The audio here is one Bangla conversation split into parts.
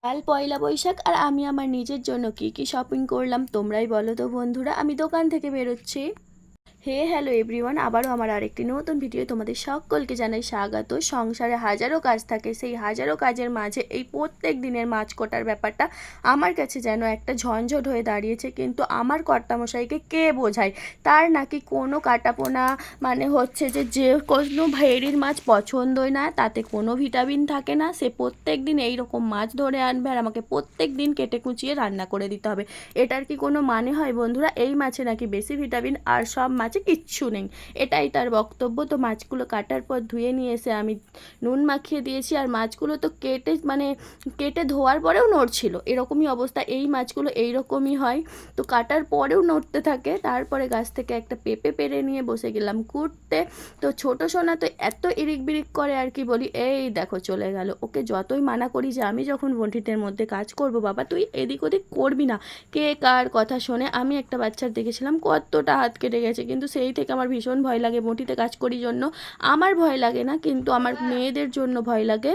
কাল পয়লা বৈশাখ আর আমি আমার নিজের জন্য কি কি শপিং করলাম তোমরাই বলো তো বন্ধুরা। আমি দোকান থেকে বেরোচ্ছি। হ্যালো এভরিওয়ান, আবারও আমার আরেকটি নতুন ভিডিও তোমাদের সকলকে জানাই স্বাগত। সংসারে হাজারো কাজ থাকে, সেই হাজারো কাজের মাঝে এই প্রত্যেক দিনের মাছ কোটার ব্যাপারটা আমার কাছে যেন একটা ঝঞ্ঝট হয়ে দাঁড়িয়েছে। কিন্তু আমার কর্তামশাইকে কে বোঝায়, তার নাকি কোনো কাটাপোনা মানে হচ্ছে যে কোনো ভেড়ির মাছ পছন্দই না, তাতে কোনো ভিটামিন থাকে না। সে প্রত্যেক দিন এইরকম মাছ ধরে আনবে আর আমাকে প্রত্যেক দিন কেটে কুচিয়ে রান্না করে দিতে হবে। এটার কি কোনো মানে হয় বন্ধুরা? এই মাছে নাকি বেশি ভিটামিন আর সব মাছে কিচ্ছু নেই, এটাই তার বক্তব্য। তো মাছগুলো কাটার পর ধুয়ে নিয়ে এসে আমি নুন মাখিয়ে দিয়েছি। আর মাছগুলো তো কেটে ধোয়ার পরেও নড়ছিল, এরকমই অবস্থা। এই মাছগুলো এইরকমই হয়, তো কাটার পরেও নড়তে থাকে। তারপরে গাছ থেকে একটা পেঁপে পেরে নিয়ে বসে গেলাম কুটতে। তো ছোট সোনা তো এত ইরিক বিরিক করে আর কি বলি। এই দেখো চলে গেল। ওকে যতই মানা করি যে আমি যখন বঁটিতের মধ্যে কাজ করব বাবা তুই এদিক ওদিক করবি না, কে কার কথা শোনে। আমি একটা বাচ্চার দেখেছিলাম কতটা হাত কেটে গেছে, কিন্তু সেই থেকে আমার ভীষণ ভয় লাগে। বঁটিতে কাজ করি জন্য আমার ভয় লাগে না, কিন্তু আমার মেয়েদের জন্য ভয় লাগে।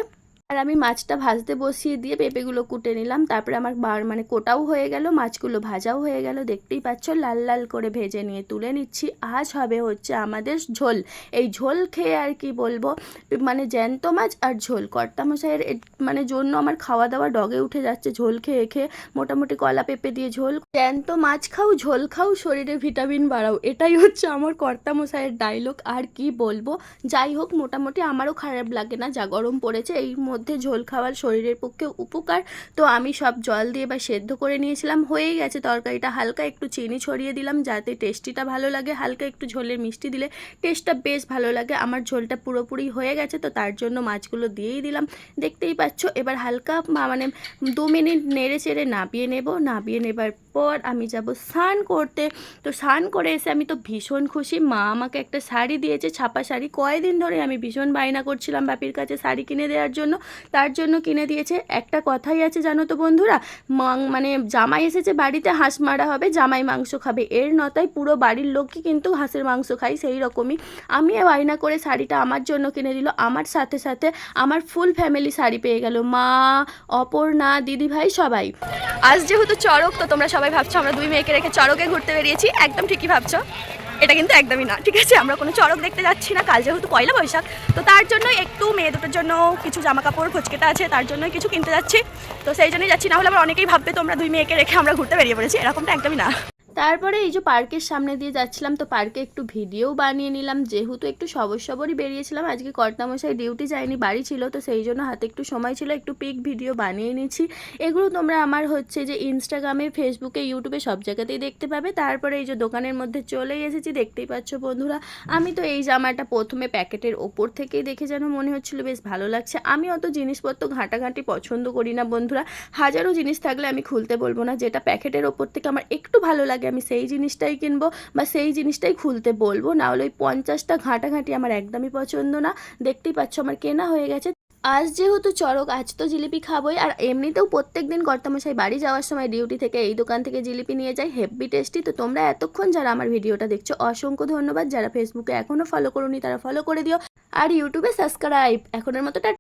আর আমি মাছটা ভাজতে বসিয়ে দিয়ে পেঁপেগুলো কুটে নিলাম। তারপরে আমার মানে কোটাও হয়ে গেল, মাছগুলো ভাজাও হয়ে গেল। দেখতেই পাচ্ছ লাল লাল করে ভেজে নিয়ে তুলে নিচ্ছি। আজ হবে হচ্ছে আমাদের ঝোল। এই ঝোল খেয়ে আর কি বলবো, মানে জ্যান্ত মাছ আর ঝোল। কর্তামশাইয়ের মানে জন্য আমার খাওয়া দাওয়া ডগে উঠে যাচ্ছে ঝোল খেয়ে খেয়ে। মোটামুটি কলা পেঁপে দিয়ে ঝোল, জ্যান্ত মাছ খাও, ঝোল খাও, শরীরে ভিটামিন বাড়াও, এটাই হচ্ছে আমার কর্তামশাইয়ের ডায়লগ। আর কি বলবো, যাই হোক মোটামুটি আমারও খারাপ লাগে না, যা গরম পড়েছে এই মধ্যে ঝোল খাওয়ার শরীরের পক্ষে উপকার। তো আমি সব জল দিয়ে বা সেদ্ধ করে নিয়েছিলাম, হয়েই গেছে তরকারিটা। হালকা একটু চিনি ছড়িয়ে দিলাম যাতে টেস্টিটা ভালো লাগে। হালকা একটু ঝোলের মিষ্টি দিলে টেস্টটা বেশ ভালো লাগে। আমার ঝোলটা পুরোপুরি হয়ে গেছে, তো তার জন্য মাছগুলো দিয়েই দিলাম। দেখতেই পাচ্ছ এবার হালকা মানে 2 মিনিট নেড়ে চেড়ে নাবিয়ে নেব। নাবিয়ে নেবার পর আমি যাব স্নান করতে। তো স্নান করে এসে আমি তো ভীষণ খুশি, মা আমাকে একটা শাড়ি দিয়েছে, ছাপা শাড়ি। কয়েকদিন ধরে আমি ভীষণ বায়না করছিলাম বাপির কাছে শাড়ি কিনে দেওয়ার জন্য, তার জন্য কিনে দিয়েছে। একটা কথাই আছে জানো তো বন্ধুরা, মানে জামাই এসেছে বাড়িতে, হাঁস মারা হবে, জামাই মাংস খাবে, এর নতায় পুরো বাড়ির লোকই কিন্তু হাঁসের মাংস খাই। সেই রকমই আমি বায়না করে শাড়িটা আমার জন্য কিনে দিল। আমার সাথে সাথে আমার ফুল ফ্যামিলি শাড়ি পেয়ে গেল, মা, অপর্ণা, দিদিভাই সবাই। আজ যেহেতু চড়ক, তো তোমরা সবাই ভাবছো আমরা দুই মেয়েকে রেখে চড়কে ঘুরতে বেরিয়েছি। একদম ঠিকই ভাবছো, এটা কিন্তু একদমই না, ঠিক আছে? আমরা কোনো চড়ক দেখতে যাচ্ছি না। কাল যেহেতু পয়লা বৈশাখ, তো তার জন্য একটু মেয়ে দুটোর জন্য কিছু জামা কাপড় খোঁজকেটা আছে, তার জন্যই কিছু কিনতে যাচ্ছি। তো সেই জন্যই যাচ্ছি, না হলে আবার অনেকেই ভাববে তোমরা দুই মেয়েকে রেখে আমরা ঘুরতে বেরিয়ে পড়েছি, এরকমটা একদমই না। তারপরে এই যে পার্কের সামনে দিয়ে যাচ্ছিলাম, তো পার্কে একটু ভিডিও বানিয়ে নিলাম। যেহেতু একটু সবরই বেরিয়েছিলাম, আজকে কর্তামশাই ডিউটি যায়নি, বাড়ি ছিল, তো সেই জন্য হাতে একটু সময় ছিল, একটু পিক ভিডিও বানিয়ে নিচ্ছি। এগুলো তোমরা আমার হচ্ছে যে ইনস্টাগ্রামে, ফেসবুকে, ইউটিউবে সব জায়গাতেই দেখতে পাবে। তারপরে এই যে দোকানের মধ্যে চলেই এসেছি, দেখতেই পাচ্ছ বন্ধুরা। আমি তো এই জামাটা প্রথমে প্যাকেটের ওপর থেকেই দেখে যেন মনে হচ্ছিল বেশ ভালো লাগছে। আমি অত জিনিসপত্র ঘাঁটাঘাঁটি পছন্দ করি না বন্ধুরা। হাজারো জিনিস থাকলে আমি খুলতে বলবো না, যেটা প্যাকেটের ওপর থেকে আমার একটু ভালো লাগে আমি সেই জিনিসটাই কিনবো বা সেই জিনিসটাই খুলতে বলবো। না হলে ওই 50টা ঘাঁটাঘাঁটি আমার একদমই পছন্দ না। দেখতেই পাচ্ছ আমার কেনা হয়ে গেছে। আজ যেহেতু চড়ক, আজ তো জিলিপি খাবোই। আর এমনিতেও প্রত্যেক দিন কর্তামশাই বাড়ি যাওয়ার সময় ডিউটি থেকে এই দোকান থেকে জিলিপি নিয়ে যায়, হেভি টেস্টি। তো তোমরা এতক্ষণ যারা আমার ভিডিওটা দেখছো অসংখ্য ধন্যবাদ। যারা ফেসবুকে এখনও ফলো করোনি তারা ফলো করে দিও, আর ইউটিউবে সাবস্ক্রাইব। এখনের মতো